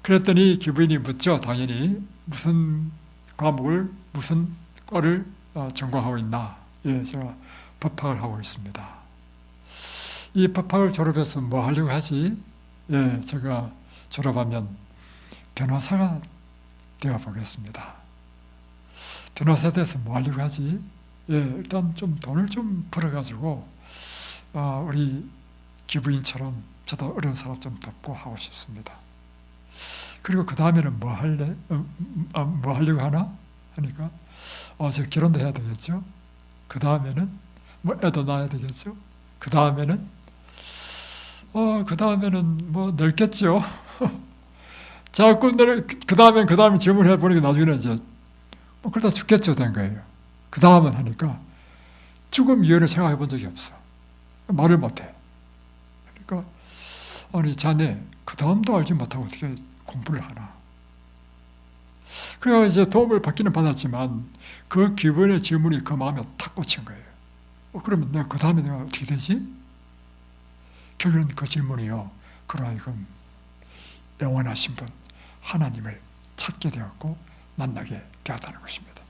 그랬더니 기부인이 묻죠. 당연히 무슨 과목을 무슨 과를 전공하고 있나. 예, 제가 법학을 하고 있습니다. 이 법학을 졸업해서 뭐 하려고 하지? 예, 제가 졸업하면 변호사가 되어 보겠습니다. 변호사 돼서 뭐 하려고 하지? 예, 일단 좀 돈을 좀 벌어가지고 우리 기부인처럼 저도 어려운 사람 좀 돕고 하고 싶습니다. 그리고 그 다음에는 뭐 할래? 뭐 하려고 하나? 하니까 저 결혼도 해야 되겠죠? 그 다음에는 뭐 애도 낳아야 되겠죠? 그 다음에는 뭐 늙겠죠? 자꾸 그 다음에 질문을 해보니까 나중에는 이제 뭐 그러다 죽겠죠 된 거예요. 그 다음은 하니까 죽음 이후를 생각해 본 적이 없어. 말을 못해. 그러니까 아니 자네 그 다음도 알지 못하고 어떻게 공부를 하나. 그래서 이제 도움을 받기는 받았지만 그 기부인의 질문이 그 마음에 탁 꽂힌 거예요. 그러면 내가 그 다음에 내가 어떻게 되지? 결국은 그 질문이요. 그로 하여금 영원하신 분 하나님을 찾게 되었고 만나게 되었다는 것입니다.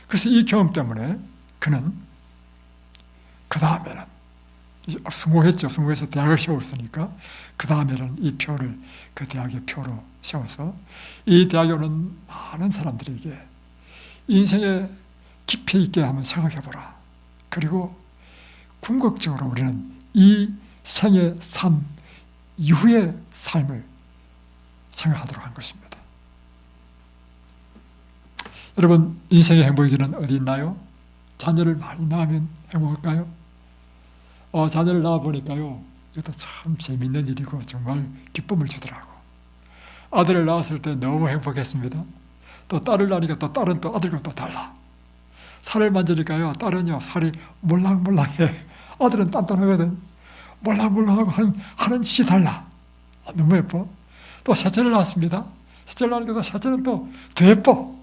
그래서 이 경험 때문에 그는 그 다음에는 성공했죠. 성공해서 대학을 세웠으니까 그 다음에는 이 표를 그 대학의 표로 세워서 이 대학에 오는 많은 사람들에게 인생에 깊이 있게 한번 생각해보라. 그리고 궁극적으로 우리는 이 생의 삶 이후의 삶을 생각하도록 한 것입니다. 여러분, 인생의 행복이는 어디 있나요? 자녀를 많이 낳으면 행복할까요? 자녀를 낳아보니까요, 이것도 참 재밌는 일이고 정말 기쁨을 주더라고. 아들을 낳았을 때 너무 행복했습니다. 또 딸을 낳으니까 또 딸은 또 아들과 또 달라. 살을 만지니까요, 딸은요 살이 몰랑몰랑해. 아들은 단단하거든. 몰랑몰랑하고 하는 짓이 달라. 너무 예뻐. 또 셋째를 낳았습니다. 셋째를 낳으니까 셋째는 또 더 예뻐.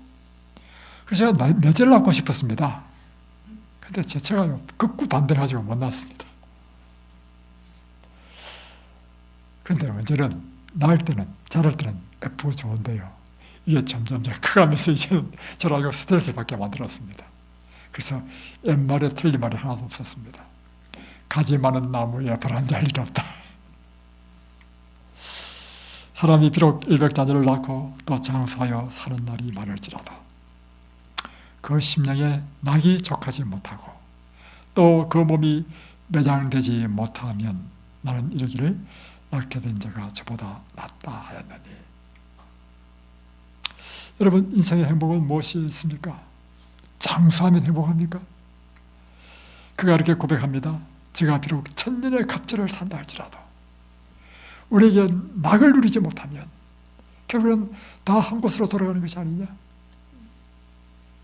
그래서 제가 넷째를 낳고 싶었습니다. 근데 셋째가 극구 반대를 가지고 못 낳았습니다. 그런데 문제는 낳을 때는, 자랄 때는 예쁘고 좋은데요, 이게 점점 커가면서 이제는 저를 스트레스 받게 만들었습니다. 그래서 옛말에 틀린 말이 하나도 없었습니다. 가지 많은 나무에 바람 잘 일 없다. 사람이 비록 100자녀를 낳고 또 장수하여 사는 날이 많을지라도 그 심령에 낙이 족하지 못하고 또 그 몸이 매장되지 못하면 나는 이르기를 낳게 된 자가 저보다 낫다 하였느니. 여러분, 인생의 행복은 무엇이 있습니까? 장수하면 행복합니까? 그가 이렇게 고백합니다. 제가 비록 천년의 갑절을 산다 할지라도 우리에게 낙을 누리지 못하면 결국은 다 한 곳으로 돌아가는 것이 아니냐.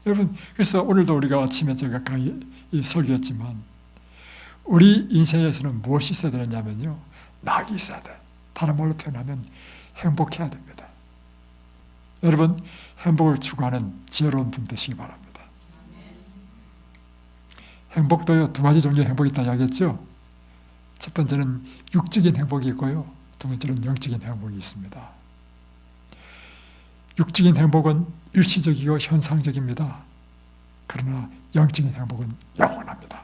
여러분, 그래서 오늘도 우리가 아침에 제가 설교했지만 우리 인생에서는 무엇이 있어야 되느냐면요, 낙이 있어야 돼. 다른 말로 표현하면 행복해야 됩니다. 여러분, 행복을 추구하는 지혜로운 분 되시기 바랍니다. 행복도요, 두 가지 종류의 행복이 있다 이야기했죠. 첫 번째는 육적인 행복이 있고요, 두 번째는 영적인 행복이 있습니다. 육적인 행복은 일시적이고 현상적입니다. 그러나 영적인 행복은 영원합니다.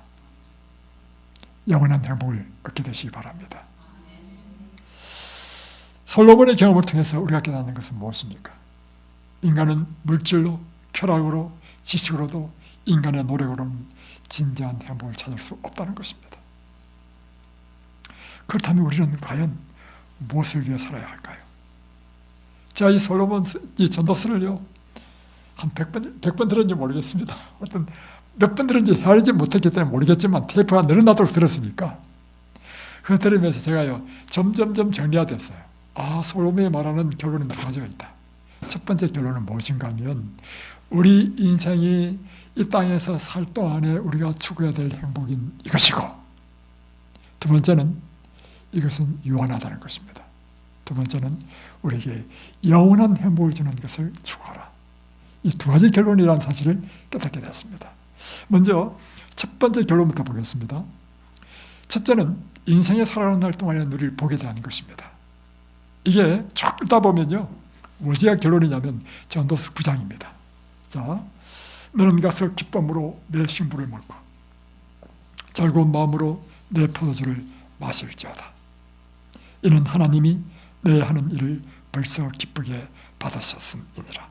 영원한 행복을 얻게 되시기 바랍니다. 솔로몬의 경험을 통해서 우리가 깨닫는 것은 무엇입니까? 인간은 물질로, 쾌락으로, 지식으로도 인간의 노력으로는 진정한 행복을 찾을 수 없다는 것입니다. 그렇다면 우리는 과연 무엇을 위해 살아야 할까요? 제가 이 솔로몬 이 전도서를요 한 100번 들었는지 모르겠습니다. 어떤 몇 번 들은지 헤아리지 못했기 때문에 모르겠지만 테이프가 늘어나도록 들었으니까 그거 들으면서 제가요 점점점 정리가 됐어요. 솔로몬이 말하는 결론은 두 가지가 있다. 첫 번째 결론은 무엇인가 하면 우리 인생이 이 땅에서 살 동안에 우리가 추구해야 될 행복인 이것이고, 두 번째는 이것은 유한하다는 것입니다. 두 번째는 우리에게 영원한 행복을 주는 것을 추구하라. 이 두 가지 결론이라는 사실을 깨닫게 되었습니다. 먼저 첫 번째 결론부터 보겠습니다. 첫째는 인생에 살아가는 날 동안에 누릴 복에 대한 것입니다. 이게 쭉 읽다 보면요, 어디가 결론이냐면 전도서 9장입니다. 자, 너는 가서 기쁨으로 내 신부를 맞고 즐거운 마음으로 내 포도주를 마실지어다. 이는 하나님이 내 하는 일을 벌써 기쁘게 받으셨음이니라.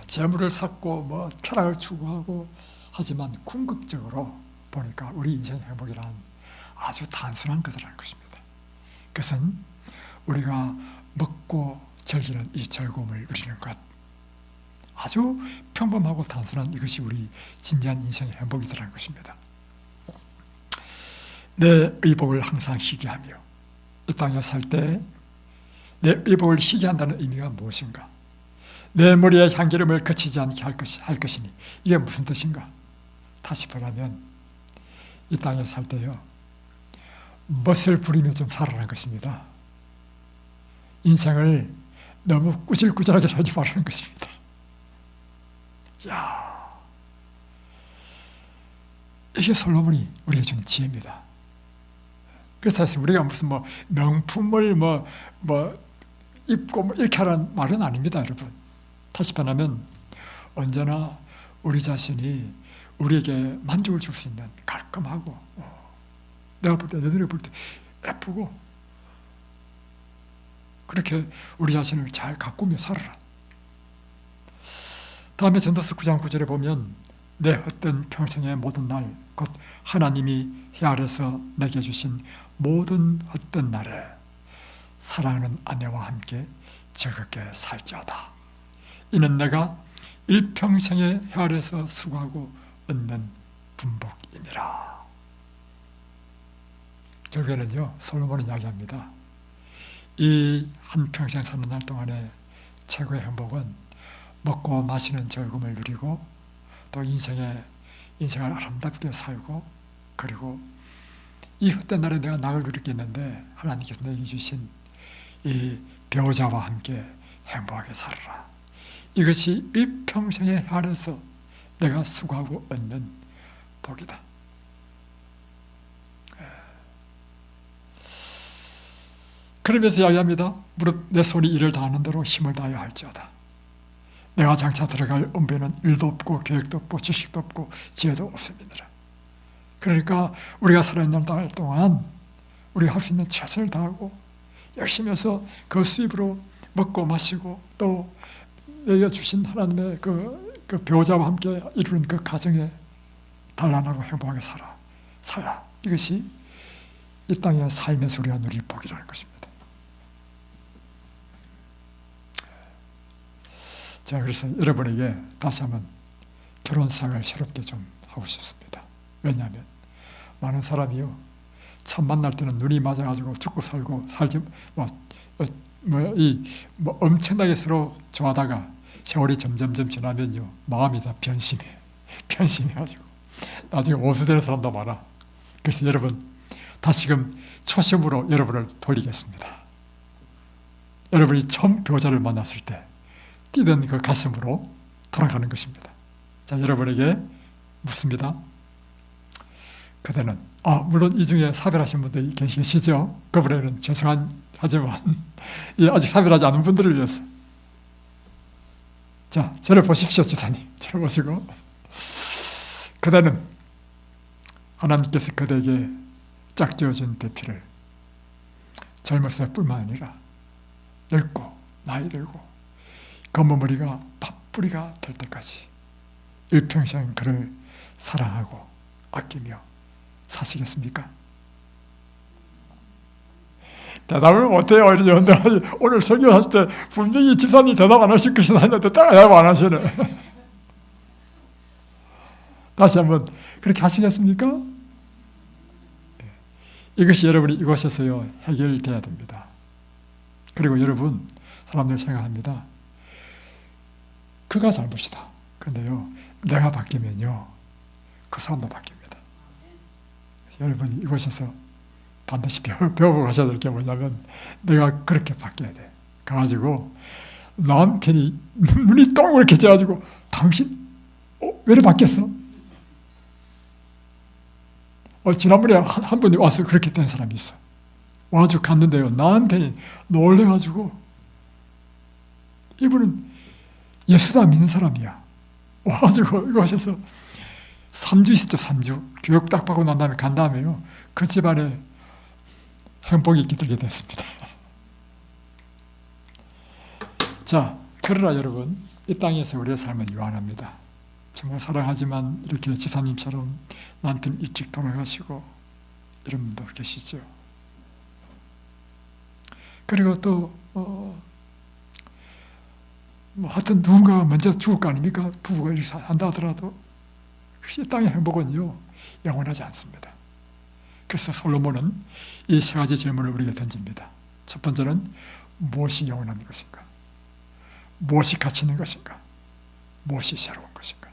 재물을 쌓고 뭐 쾌락을 추구하고 하지만 궁극적으로 보니까 우리 인생의 행복이란 아주 단순한 것이라는 것입니다. 그것은 우리가 먹고 즐기는 이 즐거움을 누리는 것, 아주 평범하고 단순한 이것이 우리 진지한 인생의 행복이라는 것입니다. 내 의복을 항상 희귀하며 이 땅에 살 때 내 의복을 희귀한다는 의미가 무엇인가? 내 머리에 향기름을 거치지 않게 할 것이니 이게 무슨 뜻인가? 다시 말하면 이 땅에 살 때요, 멋을 부리며 좀 살아라는 것입니다. 인생을 너무 꾸질꾸질하게 살지 말라는 것입니다. 야, 이게 솔로몬이 우리에게 주는 지혜입니다. 그래서 우리가 무슨 뭐 명품을 입고 이렇게 하라는 말은 아닙니다, 여러분. 다시 말하면 언제나 우리 자신이 우리에게 만족을 줄 수 있는 깔끔하고, 내가 볼 때, 내 눈에 볼 때 예쁘고, 그렇게 우리 자신을 잘 가꾸며 살아라. 다음에 전도서 9장 9절에 보면 내 헛된 평생의 모든 날, 곧 하나님이 해 아래서 내게 주신 모든 헛된 날에 사랑하는 아내와 함께 즐겁게 살지어다. 이는 내가 일평생의 해 아래서 수고하고 얻는 분복이니라. 결국에는요, 솔로몬은 이야기합니다. 이 한평생 사는 날 동안에 최고의 행복은 먹고 마시는 즐거움을 누리고 또 인생을 아름답게 살고, 그리고 이 헛된 날에 내가 낙을 누리겠는데 하나님께서 내게 주신 이 배우자와 함께 행복하게 살아라. 이것이 일평생의 안에서 내가 수고하고 얻는 복이다. 그러면서 이야기합니다. 무릇 내 손이 일을 다하는 대로 힘을 다하여 할지어다. 내가 장차 들어갈 은배는 일도 없고 계획도 없고 지식도 없고 지혜도 없습니다. 그러니까 우리가 살아있는 날 동안 우리가 할 수 있는 최선을 다하고 열심히 해서 그 수입으로 먹고 마시고 또 내가 주신 하나님의 그 배우자와 함께 이루는 그 가정에 단란하고 행복하게 살아. 이것이 이 땅에 살면서 우리가 누릴 복이라는 것입니다. 제가 그래서 여러분에게 다시 한번 결혼 생활을 새롭게 좀 하고 싶습니다. 왜냐하면 많은 사람이요, 첫 만날 때는 눈이 맞아가지고 죽고 살고 살지 엄청나게 서로 좋아하다가 세월이 점점점 지나면요, 마음이 다 변심해가지고 나중에 원수되는 사람도 많아. 그래서 여러분, 다시금 초심으로 여러분을 돌리겠습니다. 여러분이 처음 배우자를 만났을 때 뛰던 그 가슴으로 돌아가는 것입니다. 자, 여러분에게 묻습니다. 그대는, 물론 이 중에 사별하신 분들이 계시죠? 그분에게는 죄송하지만 아직 사별하지 않은 분들을 위해서. 자, 저를 보십시오, 지사님. 저를 보시고, 그대는 하나님께서 그대에게 짝지어진 대피를 젊었을 뿐만 아니라 늙고 나이 들고 검은머리가 팥뿌리가 될 때까지 일평생 그를 사랑하고 아끼며 사시겠습니까? 대답을 못해요. 오늘 설교할 때 분명히 지사님 대답 안 하실 것이다 했는데 딱 대답 안 하시네. 다시 한번, 그렇게 하시겠습니까? 이것이 여러분이 이곳에서요 해결돼야 됩니다. 그리고 여러분, 사람들 생각합니다. 그가 잘못이다. 그런데요, 내가 바뀌면요 그 사람도 바뀝니다. 여러분이 이곳에서 반드시 배워보고 가셔야 될 게 뭐냐면, 내가 그렇게 바뀌어야 돼. 가가지고 남편이 눈이 동그랗게 져가지고, 당신 왜 이렇게 바뀌었어? 지난번에 한 분이 와서 그렇게 된 사람이 있어. 와가지고 갔는데요, 남편이 놀래가지고 이분은 예수 다 믿는 사람이야. 와가지고 이곳에서 3주 있었죠. 3주 교육 딱 받고 난 다음에 간 다음에요, 그 집안에 행복이 깃들게 됐습니다. 자, 그러나 여러분, 이 땅에서 우리의 삶은 유한합니다. 정말 사랑하지만 이렇게 지사님처럼 남편 일찍 돌아가시고 이런 분도 계시죠. 그리고 또 하여튼 누군가 먼저 죽을 거 아닙니까? 부부가 이렇게 한다 하더라도 이 땅의 행복은요, 영원하지 않습니다. 그래서 솔로몬은 이 세 가지 질문을 우리에게 던집니다. 첫 번째는 무엇이 영원한 것인가? 무엇이 가치 있는 것인가? 무엇이 새로운 것인가?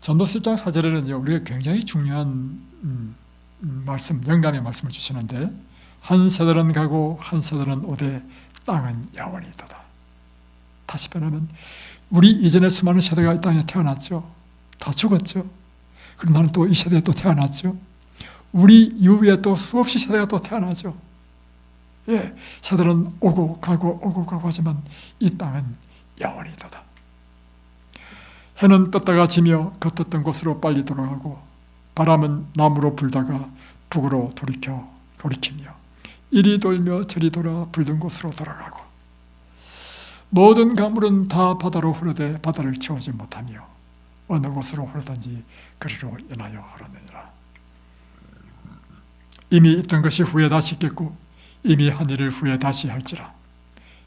전도서 1장 4절에는요, 우리가 굉장히 중요한 말씀, 영감의 말씀을 주시는데, 한 세대는 가고 한 세대는 오되 땅은 영원히 있도다. 다시 말하면 우리 이전에 수많은 세대가 이 땅에 태어났죠. 다 죽었죠. 그리고 나는 또 이 세대에 또 태어났죠. 우리 이후에 또 수없이 세대가 또 태어나죠. 예, 세대는 오고 가고 하지만 이 땅은 영원히 있도다. 해는 떴다가 지며 그 떴던 곳으로 빨리 돌아가고, 바람은 남으로 불다가 북으로 돌이키며 이리 돌며 저리 돌아 불던 곳으로 돌아가고, 모든 강물은 다 바다로 흐르되 바다를 채우지 못하며 어느 곳으로 흐르든지 그리로 인하여 흐르느니라. 이미 있던 것이 후에 다시 있겠고 이미 한 일을 후에 다시 할지라.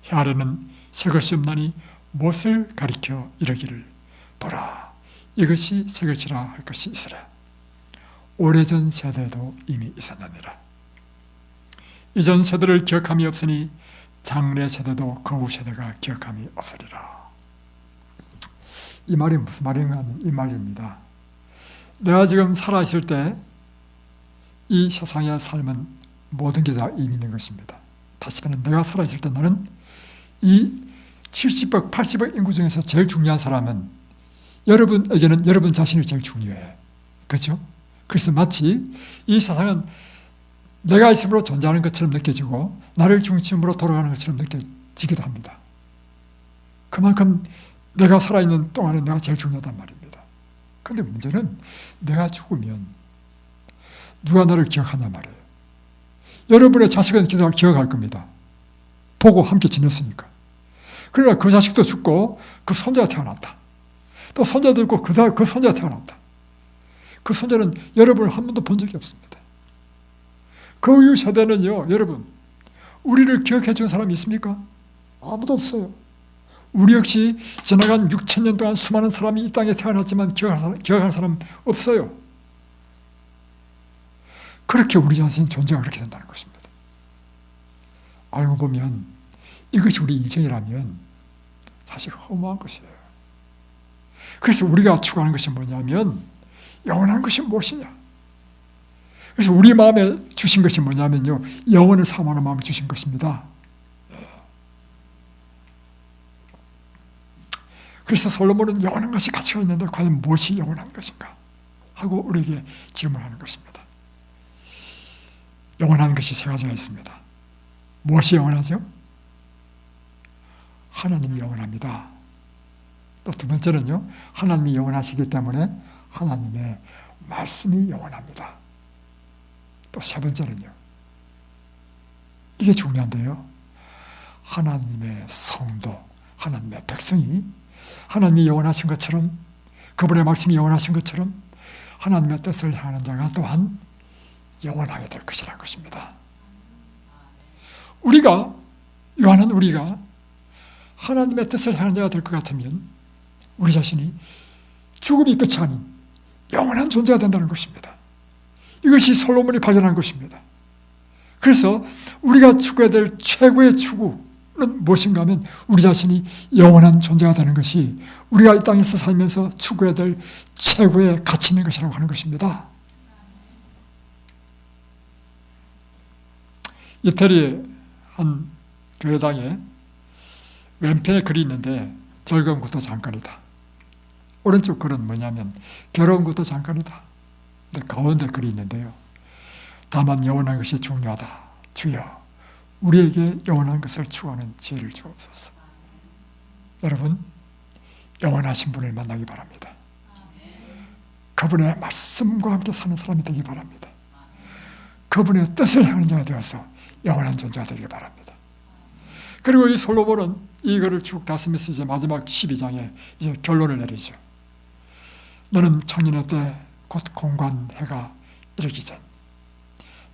해 아래는 새 것이 없나니 못을 가리켜 이르기를 보라, 이것이 새 것이라 할 것이 있으라. 오래전 세대도 이미 있었느니라. 이전 세대를 기억함이 없으니 장래 세대도 그 후 세대가 기억함이 없으리라. 이 말이 무슨 말인가 하면 이 말입니다. 내가 지금 살아있을 때 이 세상의 삶은 모든 게 다 이미 있는 것입니다. 다시 말하면 내가 살아있을 때 나는 이 70억, 80억 인구 중에서 제일 중요한 사람은 여러분에게는 여러분 자신이 제일 중요해. 그렇죠? 그래서 마치 이 세상은 내가 있음으로 존재하는 것처럼 느껴지고 나를 중심으로 돌아가는 것처럼 느껴지기도 합니다. 그만큼 내가 살아있는 동안에 내가 제일 중요하단 말입니다. 그런데 문제는 내가 죽으면 누가 나를 기억하냐 말이에요. 여러분의 자식은 기억할 겁니다. 보고 함께 지냈으니까. 그러나 그 자식도 죽고 그 손자가 태어났다. 또 손자도 있고 그 손자가 태어났다. 그 손자는 여러분을 한 번도 본 적이 없습니다. 그 이후 세대는요, 여러분, 우리를 기억해 준 사람이 있습니까? 아무도 없어요. 우리 역시 지나간 6,000년 동안 수많은 사람이 이 땅에 태어났지만 기억할 사람 없어요. 그렇게 우리 자신의 존재가 그렇게 된다는 것입니다. 알고 보면 이것이 우리 인생이라면 사실 허무한 것이에요. 그래서 우리가 추구하는 것이 뭐냐면 영원한 것이 무엇이냐. 그래서 우리 마음에 주신 것이 뭐냐면요, 영원을 사모하는 마음을 주신 것입니다. 그래서 솔로몬은 영원한 것이 가치가 있는데 과연 무엇이 영원한 것인가 하고 우리에게 질문하는 것입니다. 영원한 것이 세 가지가 있습니다. 무엇이 영원하죠? 하나님이 영원합니다. 또 두 번째는요, 하나님이 영원하시기 때문에 하나님의 말씀이 영원합니다. 또 세 번째는요, 이게 중요한데요, 하나님의 성도, 하나님의 백성이 하나님이 영원하신 것처럼, 그분의 말씀이 영원하신 것처럼 하나님의 뜻을 향하는 자가 또한 영원하게 될 것이라는 것입니다. 우리가, 요한은 우리가 하나님의 뜻을 향하는 자가 될 것 같으면 우리 자신이 죽음이 끝이 아닌 영원한 존재가 된다는 것입니다. 이것이 솔로몬이 발견한 것입니다. 그래서 우리가 추구해야 될 최고의 추구는 무엇인가 하면 우리 자신이 영원한 존재가 되는 것이 우리가 이 땅에서 살면서 추구해야 될 최고의 가치 있는 것이라고 하는 것입니다. 이태리의 한 교회당에 왼편에 글이 있는데 즐거운 것도 잠깐이다. 오른쪽 글은 뭐냐면 괴로운 것도 잠깐이다. 근데 가운데 글이 있는데요, 다만 영원한 것이 중요하다. 주여, 우리에게 영원한 것을 추구하는 지혜를 주옵소서. 여러분, 영원하신 분을 만나기 바랍니다. 그분의 말씀과 함께 사는 사람이 되기 바랍니다. 그분의 뜻을 향하는 자가 되어서 영원한 존재가 되길 바랍니다. 그리고 이 솔로몬은 이거를 쭉 다스면서 이제 마지막 12장에 이제 결론을 내리죠. 너는 청년의 때 곧 공관 해가 이르기 전,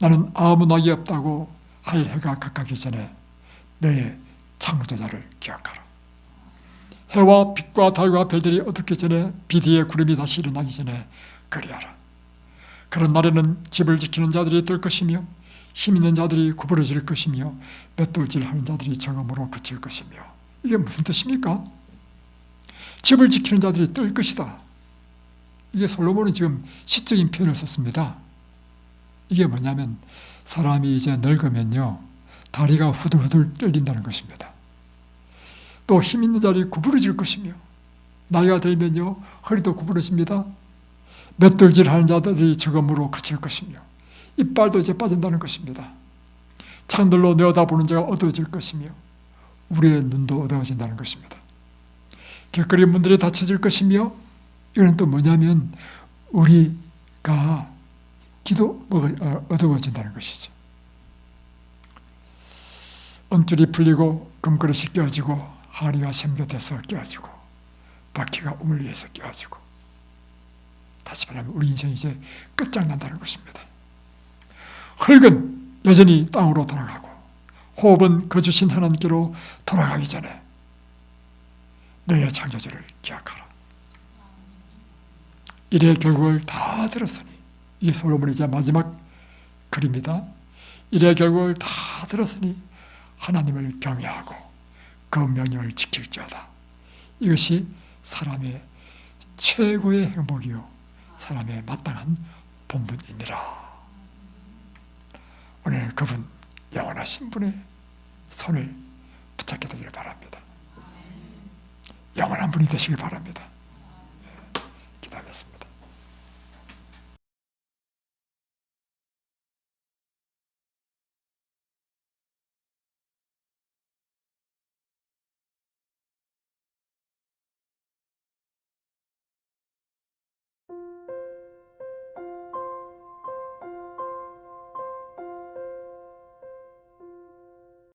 나는 아무 낙이 없다고 할 해가 가까기 전에 너의 창조자를 기억하라. 해와 빛과 달과 별들이 어둡기 전에 빛 위에 구름이 다시 일어나기 전에 그리하라. 그런 날에는 집을 지키는 자들이 뜰 것이며 힘 있는 자들이 구부러질 것이며 맷돌질하는 자들이 정음으로 그칠 것이며. 이게 무슨 뜻입니까? 집을 지키는 자들이 뜰 것이다. 이게 솔로몬은 지금 시적인 표현을 썼습니다. 이게 뭐냐면 사람이 이제 늙으면요, 다리가 후들후들 떨린다는 것입니다. 또 힘 있는 자들이 구부러질 것이며, 나이가 들면요 허리도 구부러집니다. 맷돌질하는 자들이 적음으로 그칠 것이며, 이빨도 이제 빠진다는 것입니다. 창들로 내어다보는 자가 어두워질 것이며, 우리의 눈도 어두워진다는 것입니다. 길거리 문들이 닫혀질 것이며, 이건 또 뭐냐면 우리가 기도 어두워진다는 것이죠. 언줄이 풀리고 금그릇이 깨어지고 하리와 샘곁에서 깨어지고 바퀴가 우물 위에서 깨어지고, 다시 말하면 우리 인생이 이제 끝장난다는 것입니다. 흙은 여전히 땅으로 돌아가고 호흡은 그 주신 하나님께로 돌아가기 전에 너의 창조주를 기억하라. 일의 결국을 다 들었으니, 이게 솔로몬의 이제 마지막 글입니다. 일의 결국을 다 들었으니 하나님을 경외하고 그 명령을 지킬지어다. 이것이 사람의 최고의 행복이요 사람의 마땅한 본분이니라. 오늘 그분, 영원하신 분의 손을 붙잡게 되기를 바랍니다. 영원한 분이 되시길 바랍니다.